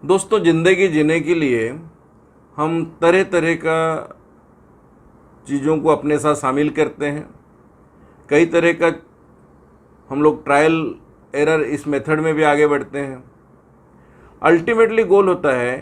दोस्तों, ज़िंदगी जीने के लिए हम तरह तरह का चीज़ों को अपने साथ शामिल करते हैं। कई तरह का हम लोग ट्रायल एरर इस मेथड में भी आगे बढ़ते हैं। अल्टीमेटली गोल होता है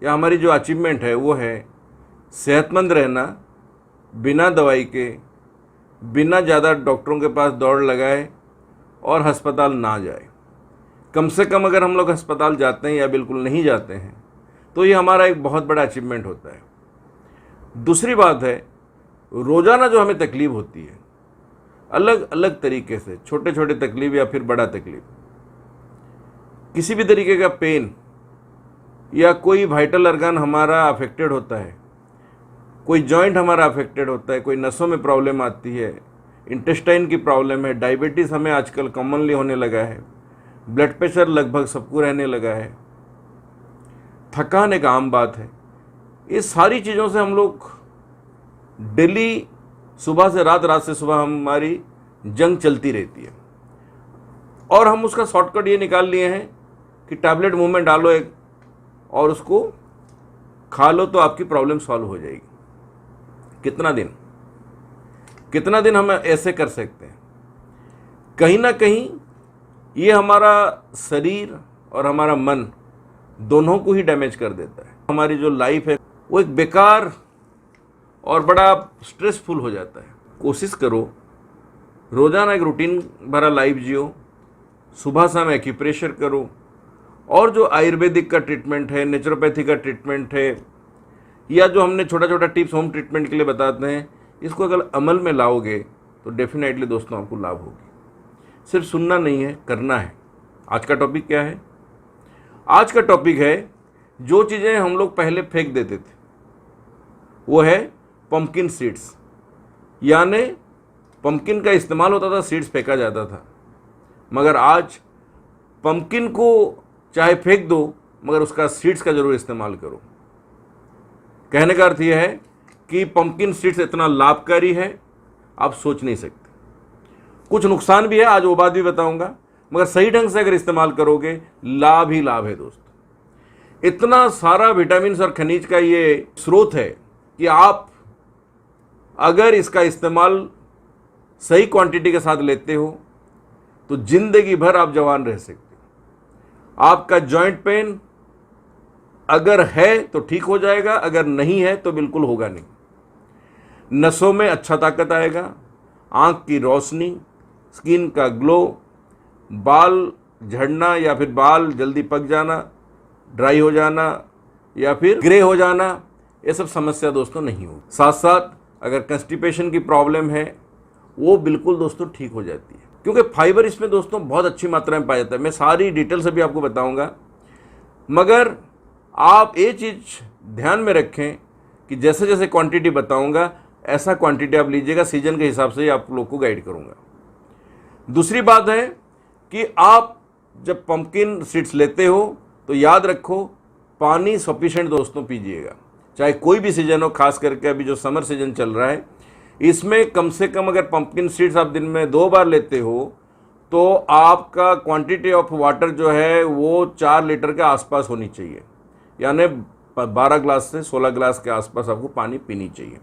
या हमारी जो अचीवमेंट है वो है सेहतमंद रहना, बिना दवाई के, बिना ज़्यादा डॉक्टरों के पास दौड़ लगाए और अस्पताल ना जाए। कम से कम अगर हम लोग अस्पताल जाते हैं या बिल्कुल नहीं जाते हैं तो ये हमारा एक बहुत बड़ा अचीवमेंट होता है। दूसरी बात है, रोज़ाना जो हमें तकलीफ़ होती है अलग अलग तरीके से, छोटे छोटे तकलीफ़ या फिर बड़ा तकलीफ़, किसी भी तरीके का पेन या कोई वाइटल ऑर्गन हमारा अफेक्टेड होता है, कोई जॉइंट हमारा अफेक्टेड होता है, कोई नसों में प्रॉब्लम आती है, इंटेस्टाइन की प्रॉब्लम है, डायबिटीज़ हमें आजकल कॉमनली होने लगा है, ब्लड प्रेशर लगभग सबको रहने लगा है, थकान एक आम बात है। ये सारी चीज़ों से हम लोग डेली सुबह से रात, रात से सुबह हमारी जंग चलती रहती है और हम उसका शॉर्टकट ये निकाल लिए हैं कि टैबलेट मुंह में डालो एक और उसको खा लो तो आपकी प्रॉब्लम सॉल्व हो जाएगी। कितना दिन हम ऐसे कर सकते हैं? कहीं ना कहीं ये हमारा शरीर और हमारा मन दोनों को ही डैमेज कर देता है। हमारी जो लाइफ है वो एक बेकार और बड़ा स्ट्रेसफुल हो जाता है। कोशिश करो रोज़ाना एक रूटीन भरा लाइफ जियो, सुबह शाम एक्यूप्रेशर करो और जो आयुर्वेदिक का ट्रीटमेंट है, नेचुरोपैथी का ट्रीटमेंट है या जो हमने छोटा छोटा टिप्स होम ट्रीटमेंट के लिए बताते हैं, इसको अगर अमल में लाओगे तो डेफिनेटली दोस्तों आपको लाभ होगी। सिर्फ सुनना नहीं है, करना है। आज का टॉपिक क्या है? आज का टॉपिक है जो चीज़ें हम लोग पहले फेंक देते थे, वो है पंपकिन सीड्स। यानी पंपकिन का इस्तेमाल होता था, सीड्स फेंका जाता था, मगर आज पंपकिन को चाहे फेंक दो मगर उसका सीड्स का ज़रूर इस्तेमाल करो। कहने का अर्थ यह है कि पंपकिन सीड्स इतना लाभकारी है आप सोच नहीं सकते। कुछ नुकसान भी है, आज वो बात भी बताऊंगा, मगर सही ढंग से अगर इस्तेमाल करोगे लाभ ही लाभ है दोस्तों। इतना सारा विटामिन और खनिज का ये स्रोत है कि आप अगर इसका इस्तेमाल सही क्वांटिटी के साथ लेते हो तो जिंदगी भर आप जवान रह सकते हो। आपका जॉइंट पेन अगर है तो ठीक हो जाएगा, अगर नहीं है तो बिल्कुल होगा नहीं। नसों में अच्छा ताकत आएगा, आंख की रोशनी, स्किन का ग्लो, बाल झड़ना या फिर बाल जल्दी पक जाना, ड्राई हो जाना या फिर ग्रे हो जाना, ये सब समस्या दोस्तों नहीं हो। साथ साथ अगर कंस्टिपेशन की प्रॉब्लम है वो बिल्कुल दोस्तों ठीक हो जाती है, क्योंकि फाइबर इसमें दोस्तों बहुत अच्छी मात्रा में पाया जाता है। मैं सारी डिटेल से भी आपको बताऊंगा, मगर आप ये चीज़ ध्यान में रखें कि जैसे जैसे क्वांटिटी बताऊंगा ऐसा क्वांटिटी आप लीजिएगा। सीजन के हिसाब से ही आप लोग को गाइड करूंगा। दूसरी बात है कि आप जब पंपकिन सीड्स लेते हो तो याद रखो पानी सफिशिएंट दोस्तों पीजिएगा, चाहे कोई भी सीजन हो। खास करके अभी जो समर सीजन चल रहा है इसमें कम से कम अगर पंपकिन सीड्स आप दिन में 2 बार लेते हो तो आपका क्वांटिटी ऑफ वाटर जो है वो 4 लीटर के आसपास होनी चाहिए। यानी 12 ग्लास से 16 ग्लास के आसपास आपको पानी पीनी चाहिए,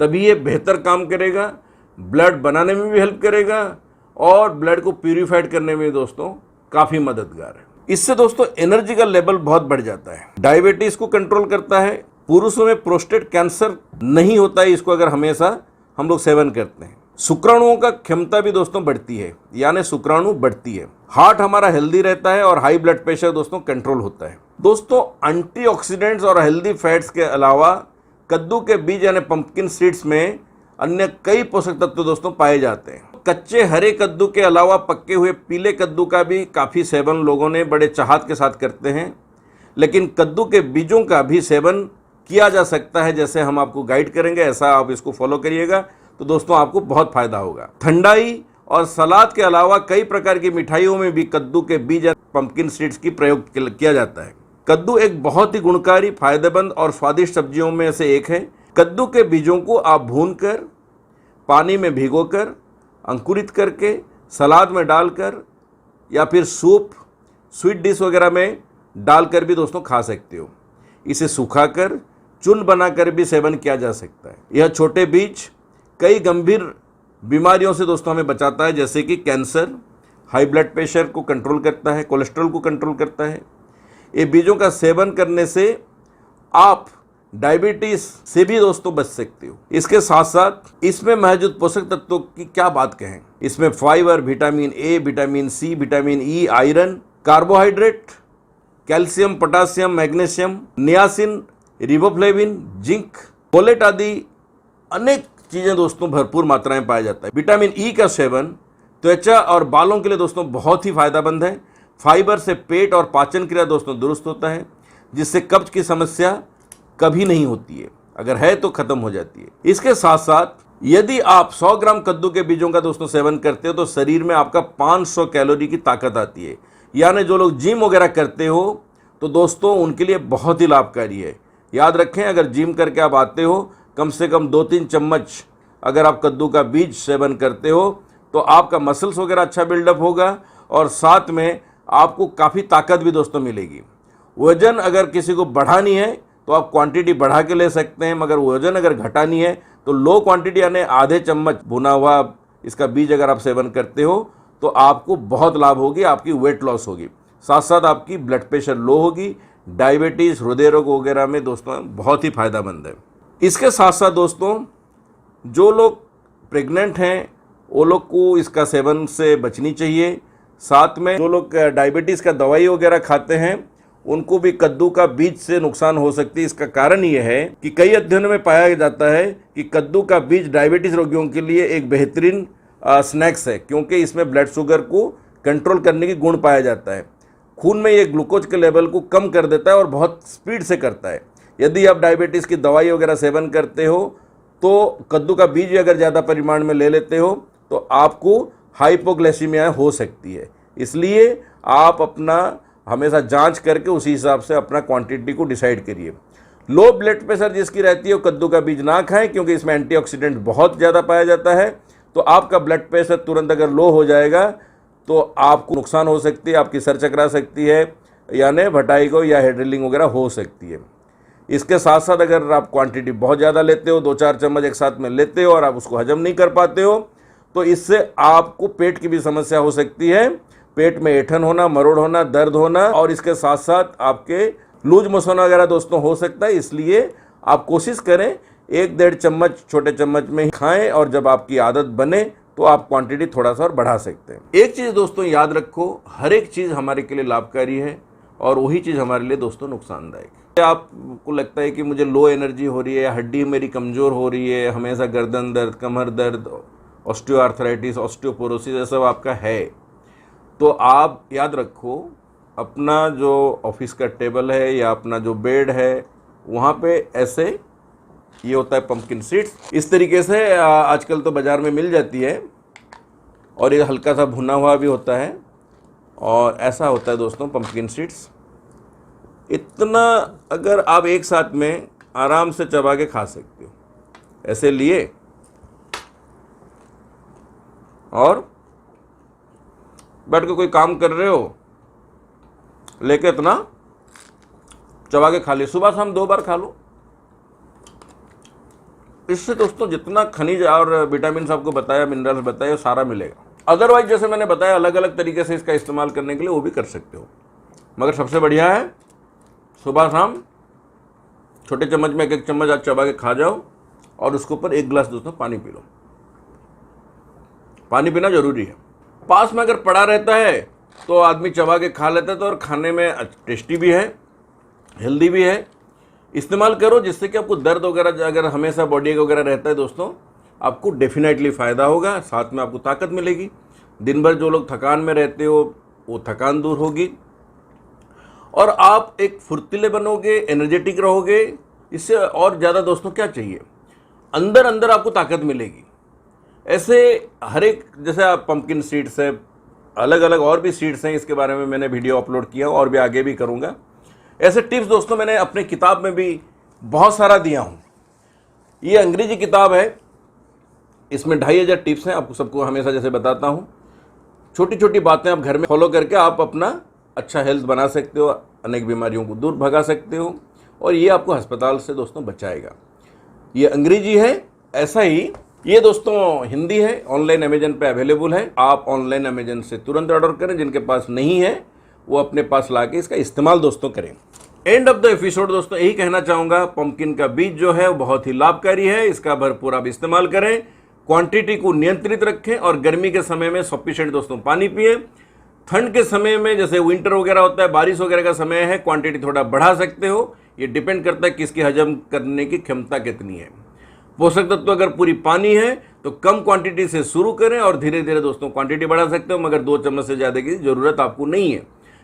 तभी ये बेहतर काम करेगा, ब्लड बनाने में भी हेल्प करेगा और ब्लड को प्यूरिफाइड करने में दोस्तों काफ़ी मददगार है। इससे दोस्तों एनर्जी का लेवल बहुत बढ़ जाता है, डायबिटीज़ को कंट्रोल करता है, पुरुषों में प्रोस्टेट कैंसर नहीं होता है इसको अगर हमेशा हम लोग सेवन करते हैं। शुक्राणुओं का क्षमता भी दोस्तों बढ़ती है, यानी शुक्राणु बढ़ती है, हार्ट हमारा हेल्दी रहता है और हाई ब्लड प्रेशर दोस्तों कंट्रोल होता है। दोस्तों एंटीऑक्सीडेंट्स और हेल्दी फैट्स के अलावा कद्दू के बीज यानी पंपकिन सीड्स में अन्य कई पोषक तत्व दोस्तों पाए जाते हैं। कच्चे हरे कद्दू के अलावा पके हुए पीले कद्दू का भी काफ़ी सेवन लोगों ने बड़े चाहत के साथ करते हैं, लेकिन कद्दू के बीजों का भी सेवन किया जा सकता है। जैसे हम आपको गाइड करेंगे ऐसा आप इसको फॉलो करिएगा तो दोस्तों आपको बहुत फायदा होगा। ठंडाई और सलाद के अलावा कई प्रकार की मिठाइयों में भी कद्दू के बीज या पंपकिन सीड्स की प्रयोग किया जाता है। कद्दू एक बहुत ही गुणकारी, फायदेमंद और स्वादिष्ट सब्जियों में से एक है। कद्दू के बीजों को आप भूनकर, पानी में भिगोकर, अंकुरित करके, सलाद में डालकर या फिर सूप, स्वीट डिश वगैरह में डालकर भी दोस्तों खा सकते हो। इसे सुखाकर चूर्ण बनाकर भी सेवन किया जा सकता है। यह छोटे बीज कई गंभीर बीमारियों से दोस्तों हमें बचाता है, जैसे कि कैंसर, हाई ब्लड प्रेशर को कंट्रोल करता है, कोलेस्ट्रॉल को कंट्रोल करता है। ये बीजों का सेवन करने से आप डायबिटीज से भी दोस्तों बच सकते हो। इसके साथ साथ इसमें मौजूद पोषक तत्वों की क्या बात कहें। इसमें fibre, vitamin A, vitamin C, vitamin E, iron, carbohydrate, calcium, potassium, magnesium, niacin, riboflavin, zinc, folate आदि अनेक चीजें दोस्तों भरपूर मात्रा में पाया जाता है। विटामिन ई का सेवन त्वचा और बालों के लिए दोस्तों बहुत ही फायदेमंद है। फाइबर से पेट और पाचन क्रिया दोस्तों दुरुस्त होता है, जिससे कब्ज की समस्या कभी नहीं होती है, अगर है तो खत्म हो जाती है। इसके साथ साथ यदि आप 100 ग्राम कद्दू के बीजों का दोस्तों सेवन करते हो तो शरीर में आपका 500 कैलोरी की ताकत आती है। यानी जो लोग जिम वगैरह करते हो तो दोस्तों उनके लिए बहुत ही लाभकारी है। याद रखें, अगर जिम करके आप आते हो, कम से कम 2-3 चम्मच अगर आप कद्दू का बीज सेवन करते हो तो आपका मसल्स वगैरह अच्छा बिल्डअप होगा और साथ में आपको काफ़ी ताकत भी दोस्तों मिलेगी। वजन अगर किसी को बढ़ानी है तो आप क्वांटिटी बढ़ा के ले सकते हैं, मगर वजन अगर घटानी है तो लो क्वांटिटी यानी आधे चम्मच भुना हुआ इसका बीज अगर आप सेवन करते हो तो आपको बहुत लाभ होगी, आपकी वेट लॉस होगी, साथ साथ आपकी ब्लड प्रेशर लो होगी, डायबिटीज़, हृदय रोग वगैरह में दोस्तों बहुत ही फायदेमंद है। इसके साथ साथ दोस्तों जो लोग प्रेग्नेंट हैं वो लोग को इसका सेवन से बचनी चाहिए। साथ में जो लोग डायबिटीज़ का दवाई वगैरह खाते हैं उनको भी कद्दू का बीज से नुकसान हो सकती है। इसका कारण ये है कि कई अध्ययनों में पाया जाता है कि कद्दू का बीज डायबिटीज़ रोगियों के लिए एक बेहतरीन स्नैक्स है, क्योंकि इसमें ब्लड शुगर को कंट्रोल करने की गुण पाया जाता है। खून में ये ग्लूकोज के लेवल को कम कर देता है और बहुत स्पीड से करता है। यदि आप डायबिटीज़ की दवाई वगैरह सेवन करते हो तो कद्दू का बीज अगर ज़्यादा परिमाण में ले लेते हो तो आपको हाइपोग्लाइसीमिया हो सकती है। इसलिए आप अपना हमेशा जांच करके उसी हिसाब से अपना क्वांटिटी को डिसाइड करिए। लो ब्लड प्रेशर जिसकी रहती है वो कद्दू का बीज ना खाएं, क्योंकि इसमें एंटीऑक्सीडेंट बहुत ज़्यादा पाया जाता है। तो आपका ब्लड प्रेशर तुरंत अगर लो हो जाएगा तो आपको नुकसान हो सकती है, आपकी सर चकरा सकती है, यानी भटाइको या हेड ड्रिलिंग वगैरह हो सकती है। इसके साथ साथ अगर आप क्वांटिटी बहुत ज़्यादा लेते हो, 2-4 चम्मच एक साथ में लेते हो और आप उसको हजम नहीं कर पाते हो तो इससे आपको पेट की भी समस्या हो सकती है। पेट में ऐंठन होना, मरोड़ होना, दर्द होना और इसके साथ साथ आपके लूज मोशन वगैरह दोस्तों हो सकता है। इसलिए आप कोशिश करें 1-1.5 चम्मच छोटे चम्मच में ही खाएं और जब आपकी आदत बने तो आप क्वांटिटी थोड़ा सा और बढ़ा सकते हैं। एक चीज़ दोस्तों याद रखो, हर एक चीज़ हमारे के लिए लाभकारी है और वही चीज़ हमारे लिए दोस्तों नुकसानदायक है। आपको लगता है कि मुझे लो एनर्जी हो रही है, हड्डी मेरी कमज़ोर हो रही है, हमेशा गर्दन दर्द, कमर दर्द, ऑस्टियोआर्थराइटिस, ऑस्टियोपोरोसिस ये सब आपका है, तो आप याद रखो अपना जो ऑफिस का टेबल है या अपना जो बेड है वहाँ पे ऐसे ये होता है पंपकिन सीड्स, इस तरीके से आजकल तो बाज़ार में मिल जाती है और ये हल्का सा भुना हुआ भी होता है और ऐसा होता है दोस्तों पंपकिन सीड्स। इतना अगर आप एक साथ में आराम से चबा के खा सकते हो, ऐसे लिए और बैठ के कोई काम कर रहे हो लेके इतना चबा के खा लिए, सुबह शाम 2 बार खा लो। इससे दोस्तों जितना खनिज और विटामिन आपको बताया, मिनरल्स बताया, सारा मिलेगा। अदरवाइज जैसे मैंने बताया अलग अलग तरीके से इसका इस्तेमाल करने के लिए वो भी कर सकते हो, मगर सबसे बढ़िया है सुबह शाम छोटे चम्मच में 1-1 चम्मच आप चबा के खा जाओ और उसके ऊपर 1 गिलास दोस्तों पानी पी लो। पानी पीना जरूरी है। पास में अगर पड़ा रहता है तो आदमी चबा के खा लेता है तो और खाने में टेस्टी भी है, हेल्दी भी है। इस्तेमाल करो जिससे कि आपको दर्द वगैरह अगर हमेशा बॉडी वगैरह रहता है दोस्तों आपको डेफिनेटली फ़ायदा होगा, साथ में आपको ताकत मिलेगी। दिन भर जो लोग थकान में रहते हो वो थकान दूर होगी और आप एक फुर्तीले बनोगे, एनर्जेटिक रहोगे। इससे और ज़्यादा दोस्तों क्या चाहिए, अंदर अंदर आपको ताकत मिलेगी। ऐसे हर एक जैसे आप पंपकिन सीड्स है, अलग अलग और भी सीड्स हैं, इसके बारे में मैंने वीडियो अपलोड किया और भी आगे भी करूँगा। ऐसे टिप्स दोस्तों मैंने अपने किताब में भी बहुत सारा दिया हूँ। ये अंग्रेजी किताब है, इसमें 2500 टिप्स हैं। आपको सबको हमेशा जैसे बताता हूँ, छोटी छोटी बातें आप घर में फॉलो करके आप अपना अच्छा हेल्थ बना सकते हो, अनेक बीमारियों को दूर भगा सकते हो, और ये आपको अस्पताल से दोस्तों बचाएगा। ये अंग्रेजी है, ऐसा ही ये दोस्तों हिंदी है, ऑनलाइन अमेजन पे अवेलेबल है। आप ऑनलाइन अमेजन से तुरंत ऑर्डर करें, जिनके पास नहीं है वो अपने पास लाके इसका इस्तेमाल दोस्तों करें। एंड ऑफ द एपिसोड दोस्तों यही कहना चाहूँगा, पंपकिन का बीज जो है वो बहुत ही लाभकारी है, इसका भरपूर आप इस्तेमाल करें, क्वांटिटी को नियंत्रित रखें, और गर्मी के समय में सफिशिएंट दोस्तों पानी पिए। ठंड के समय में जैसे विंटर वगैरह होता है, बारिश वगैरह का समय है, क्वांटिटी थोड़ा बढ़ा सकते हो, ये डिपेंड करता है किसकी हजम करने की क्षमता कितनी है। पोषक तत्व अगर पूरी पानी है तो कम क्वांटिटी से शुरू करें और धीरे धीरे दोस्तों क्वांटिटी बढ़ा सकते हो, मगर 2 चम्मच से ज़्यादा की ज़रूरत आपको नहीं है,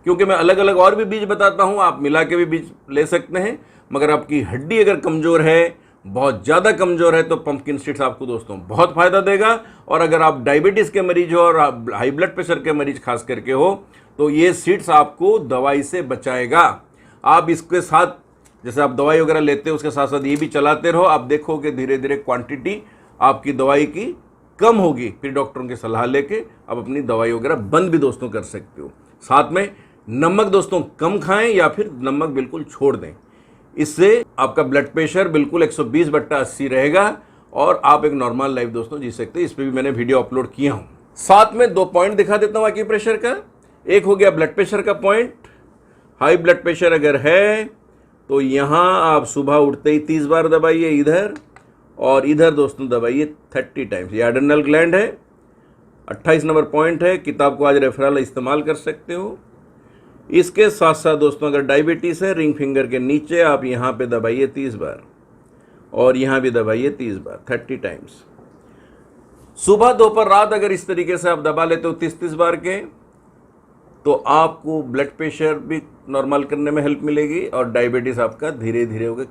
क्योंकि मैं अलग अलग और भी बीज बताता हूँ, आप मिला के भी बीज ले सकते हैं। मगर आपकी हड्डी अगर कमज़ोर है, बहुत ज़्यादा कमज़ोर है, तो पंपकिन सीड्स आपको दोस्तों बहुत फ़ायदा देगा। और अगर आप डायबिटीज़ के मरीज हो और आप हाई ब्लड प्रेशर के मरीज खास करके हो, तो ये सीड्स आपको दवाई से बचाएगा। आप इसके साथ जैसे आप दवाई वगैरह लेते हो उसके साथ साथ ये भी चलाते रहो, आप देखोगे धीरे धीरे क्वांटिटी आपकी दवाई की कम होगी। फिर डॉक्टरों की सलाह लेके आप अपनी दवाई वगैरह बंद भी दोस्तों कर सकते हो। साथ में नमक दोस्तों कम खाएं या फिर नमक बिल्कुल छोड़ दें, इससे आपका ब्लड प्रेशर बिल्कुल 120/80 रहेगा और आप एक नॉर्मल लाइफ दोस्तों जी सकते हैं। इस पर भी मैंने वीडियो अपलोड किया हूँ। साथ में 2 पॉइंट दिखा देता हूँ एक्यूप्रेशर का। एक हो गया ब्लड प्रेशर का पॉइंट। हाई ब्लड प्रेशर अगर है तो यहाँ आप सुबह उठते ही 30 बार दबाइए इधर, और इधर दोस्तों दबाइए 30 टाइम्स। ये एड्रेनल ग्लैंड है। 28 नंबर पॉइंट है। किताब को आज रेफरल इस्तेमाल कर सकते हो। इसके साथ साथ दोस्तों अगर डायबिटीज़ है, रिंग फिंगर के नीचे आप यहाँ पे दबाइए 30 बार, और यहाँ भी दबाइए 30 बार, 30 टाइम्स। सुबह दोपहर रात अगर इस तरीके से आप दबा लेते हो 30-30 बार के, तो आपको ब्लड प्रेशर भी नॉर्मल करने में हेल्प मिलेगी और डायबिटीज़ आपका धीरे धीरे होकर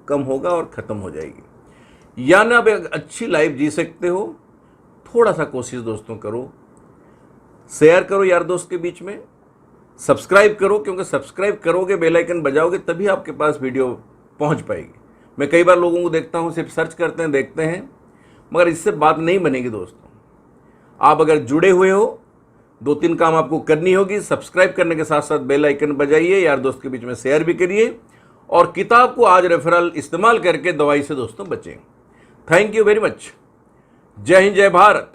कम होगा और ख़त्म हो जाएगी। यानी आप एक अच्छी लाइफ जी सकते हो। थोड़ा सा कोशिश दोस्तों करो, शेयर करो यार दोस्त के बीच में, सब्सक्राइब करो, क्योंकि सब्सक्राइब करोगे, बेल आइकन बजाओगे, तभी आपके पास वीडियो पहुंच पाएगी। मैं कई बार लोगों को देखता हूं सिर्फ सर्च करते हैं, देखते हैं, मगर इससे बात नहीं बनेगी दोस्तों। आप अगर जुड़े हुए हो, 2-3 काम आपको करनी होगी। सब्सक्राइब करने के साथ साथ बेल आइकन बजाइए, यार दोस्त के बीच में शेयर भी करिए, और किताब को आज रेफरल इस्तेमाल करके दवाई से दोस्तों बचें। Thank you very much. जय हिंद, जय भारत।